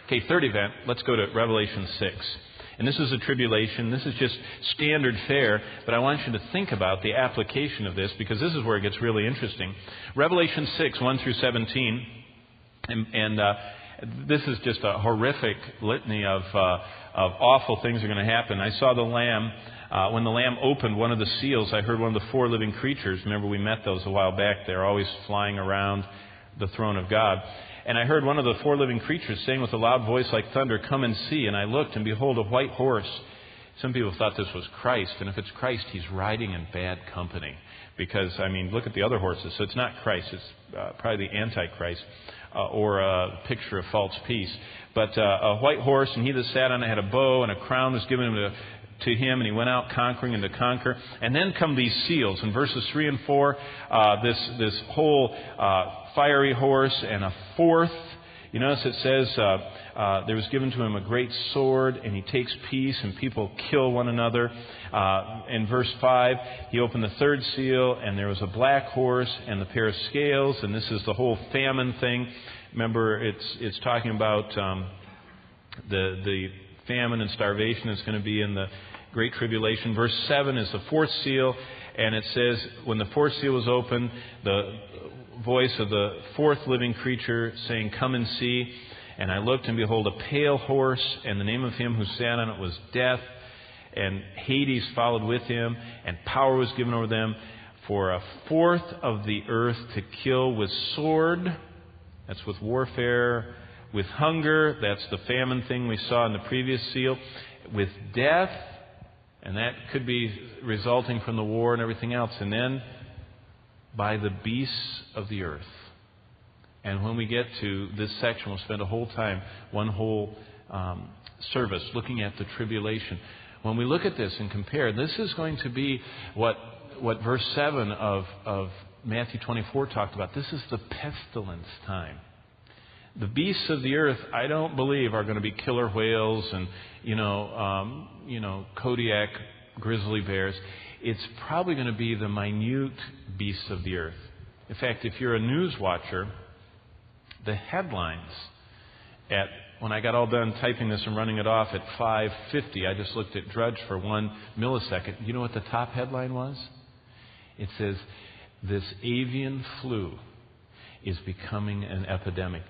Okay, third event, let's go to Revelation 6. And this is a tribulation. This is just standard fare, but I want you to think about the application of this, because this is where it gets really interesting. Revelation 6, 1 through 17, and this is just a horrific litany of awful things are going to happen. I saw the Lamb. When the Lamb opened one of the seals, I heard one of the four living creatures. Remember, we met those a while back. They're always flying around the throne of God. And I heard one of the four living creatures saying with a loud voice like thunder, "Come and see." And I looked, and behold, a white horse. Some people thought this was Christ. And if it's Christ, he's riding in bad company. Because, I mean, look at the other horses. So it's not Christ. It's probably the Antichrist or a picture of false peace. But a white horse, and he that sat on it had a bow, and a crown was given to him, and he went out conquering and to conquer. And then come these seals. In verses 3 and 4, this whole fiery horse, and a fourth. You notice it says there was given to him a great sword, and he takes peace, and people kill one another. In verse 5, he opened the third seal, and there was a black horse and the pair of scales, and this is the whole famine thing. Remember, it's talking about the famine and starvation is going to be in the Great Tribulation. Verse 7 is the fourth seal, and it says, when the fourth seal was opened, the voice of the fourth living creature saying, "Come and see." And I looked, and behold, a pale horse, and the name of him who sat on it was Death, and Hades followed with him, and power was given over them for a fourth of the earth to kill with sword. That's with warfare. With hunger, that's the famine thing we saw in the previous seal. With death, and that could be resulting from the war and everything else. And then by the beasts of the earth. And when we get to this section, we'll spend a whole time, one whole service, looking at the tribulation. When we look at this and compare, this is going to be what verse 7 of Matthew 24 talked about. This is the pestilence time. The beasts of the earth, I don't believe, are going to be killer whales and, Kodiak grizzly bears. It's probably going to be the minute beasts of the earth. In fact, if you're a news watcher, the headlines when I got all done typing this and running it off at 5:50, I just looked at Drudge for 1 millisecond. You know what the top headline was? It says, "This avian flu is becoming an epidemic."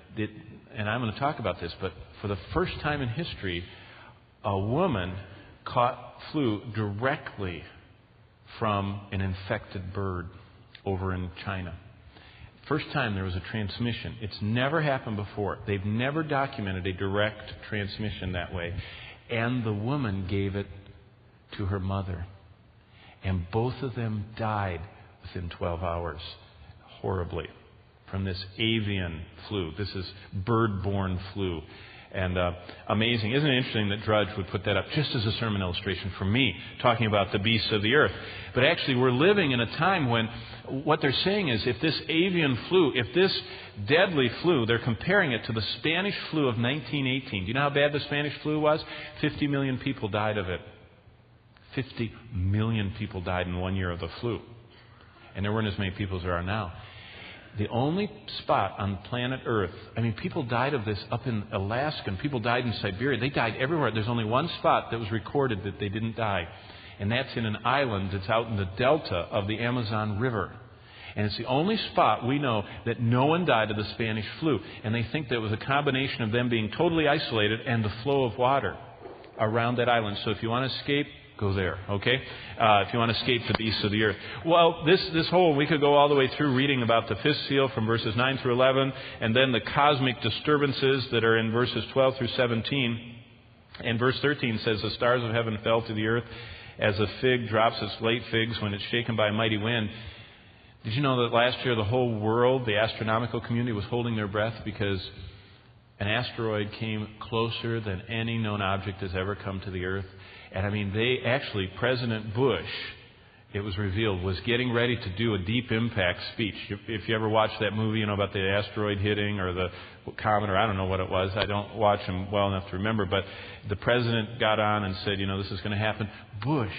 And I'm going to talk about this, but for the first time in history, a woman caught flu directly from an infected bird over in China. First time there was a transmission. It's never happened before. They've never documented a direct transmission that way. And the woman gave it to her mother. And both of them died within 12 hours, horribly, from this avian flu. This is bird-borne flu. And amazing. Isn't it interesting that Drudge would put that up just as a sermon illustration for me, talking about the beasts of the earth. But actually, we're living in a time when what they're saying is if this avian flu, if this deadly flu, they're comparing it to the Spanish flu of 1918. Do you know how bad the Spanish flu was? 50 million people died of it. 50 million people died in 1 year of the flu. And there weren't as many people as there are now. The only spot on planet Earth, people died of this up in Alaska, and people died in Siberia. They died everywhere. There's only one spot that was recorded that they didn't die. And that's in an island that's out in the delta of the Amazon River. And it's the only spot we know that no one died of the Spanish flu. And they think that it was a combination of them being totally isolated and the flow of water around that island. So if you want to escape, go there, okay? If you want to escape the beasts of the earth. Well, this whole, we could go all the way through reading about the fifth seal from verses 9 through 11, and then the cosmic disturbances that are in verses 12 through 17. And verse 13 says, "The stars of heaven fell to the earth as a fig drops its late figs when it's shaken by a mighty wind." Did you know that last year the whole world, the astronomical community, was holding their breath because an asteroid came closer than any known object has ever come to the earth? And President Bush, it was revealed, was getting ready to do a deep impact speech. If you ever watched that movie, about the asteroid hitting or the comet, or I don't know what it was. I don't watch them well enough to remember. But the president got on and said, this is going to happen. Bush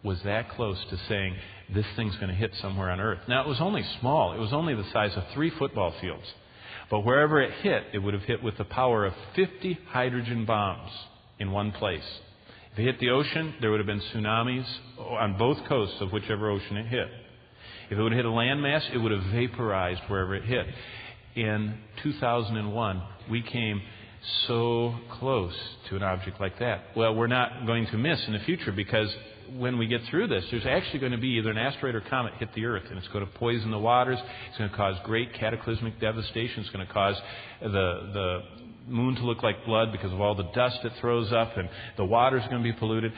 was that close to saying, this thing's going to hit somewhere on Earth. Now, it was only small. It was only the size of 3 football fields. But wherever it hit, it would have hit with the power of 50 hydrogen bombs in one place. If it hit the ocean, there would have been tsunamis on both coasts of whichever ocean it hit. If it would have hit a landmass, it would have vaporized wherever it hit. In 2001, we came so close to an object like that. Well, we're not going to miss in the future, because when we get through this, there's actually going to be either an asteroid or comet hit the Earth, and it's going to poison the waters. It's going to cause great cataclysmic devastation. It's going to cause the moon to look like blood because of all the dust it throws up, and the water's going to be polluted.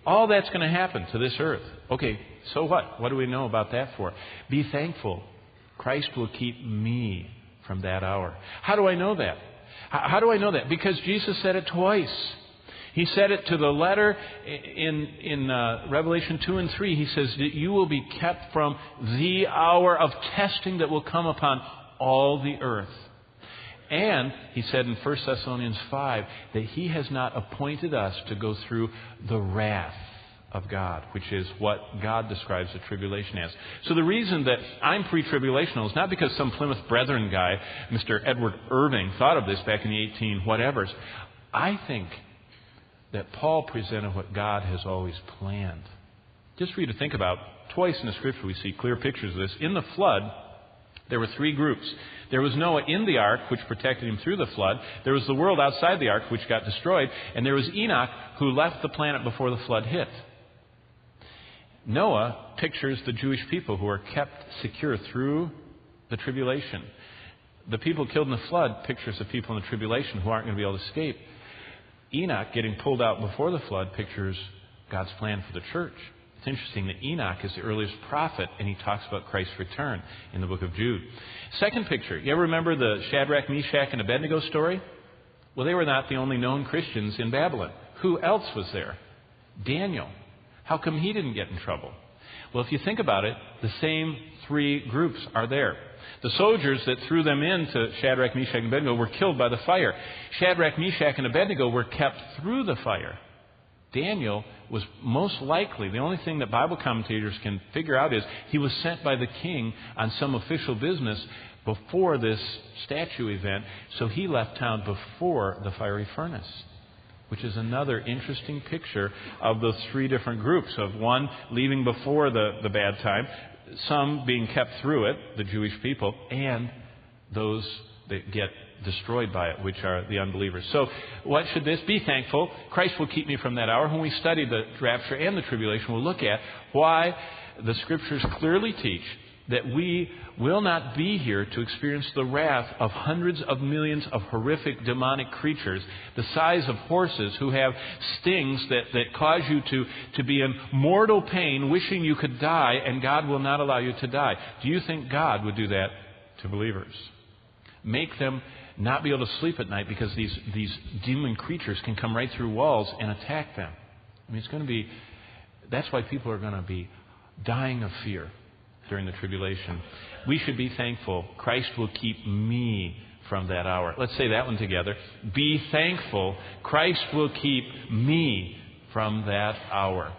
All that's going to happen to this Earth. Okay, so what? What do we know about that for? Be thankful. Christ will keep me from that hour. How do I know that? How do I know that? Because Jesus said it twice. He said it to the letter in Revelation 2 and 3. He says that you will be kept from the hour of testing that will come upon all the earth. And he said in 1 Thessalonians 5 that He has not appointed us to go through the wrath of God, which is what God describes the tribulation as. So the reason that I'm pre-tribulational is not because some Plymouth Brethren guy, Mr. Edward Irving, thought of this back in the 18-whatevers. I think that Paul presented what God has always planned. Just for you to think about, twice in the Scripture we see clear pictures of this. In the flood, there were three groups. There was Noah in the ark, which protected him through the flood. There was the world outside the ark, which got destroyed. And there was Enoch, who left the planet before the flood hit. Noah pictures the Jewish people who are kept secure through the tribulation. The people killed in the flood pictures the people in the tribulation who aren't going to be able to escape. Enoch, getting pulled out before the flood, pictures God's plan for the church. It's interesting that Enoch is the earliest prophet, and he talks about Christ's return in the book of Jude. Second picture, you ever remember the Shadrach, Meshach, and Abednego story? Well, they were not the only known Christians in Babylon. Who else was there? Daniel. How come he didn't get in trouble? Well, if you think about it, the same three groups are there. The soldiers that threw them into Shadrach, Meshach, and Abednego were killed by the fire. Shadrach, Meshach, and Abednego were kept through the fire. Daniel was most likely, the only thing that Bible commentators can figure out is he was sent by the king on some official business before this statue event, so he left town before the fiery furnace, which is another interesting picture of those three different groups, of one leaving before the bad time, some being kept through it, the Jewish people, and those that get destroyed by it, which are the unbelievers. So what should this be? Thankful. Christ will keep me from that hour. When we study the rapture and the tribulation, we'll look at why the Scriptures clearly teach that we will not be here to experience the wrath of hundreds of millions of horrific demonic creatures the size of horses who have stings that cause you to be in mortal pain, wishing you could die, and God will not allow you to die. Do you think God would do that to believers? Make them not be able to sleep at night because these demon creatures can come right through walls and attack them. I mean, it's going to be... That's why people are going to be dying of fear during the tribulation. We should be thankful. Christ will keep me from that hour. Let's say that one together. Be thankful. Christ will keep me from that hour.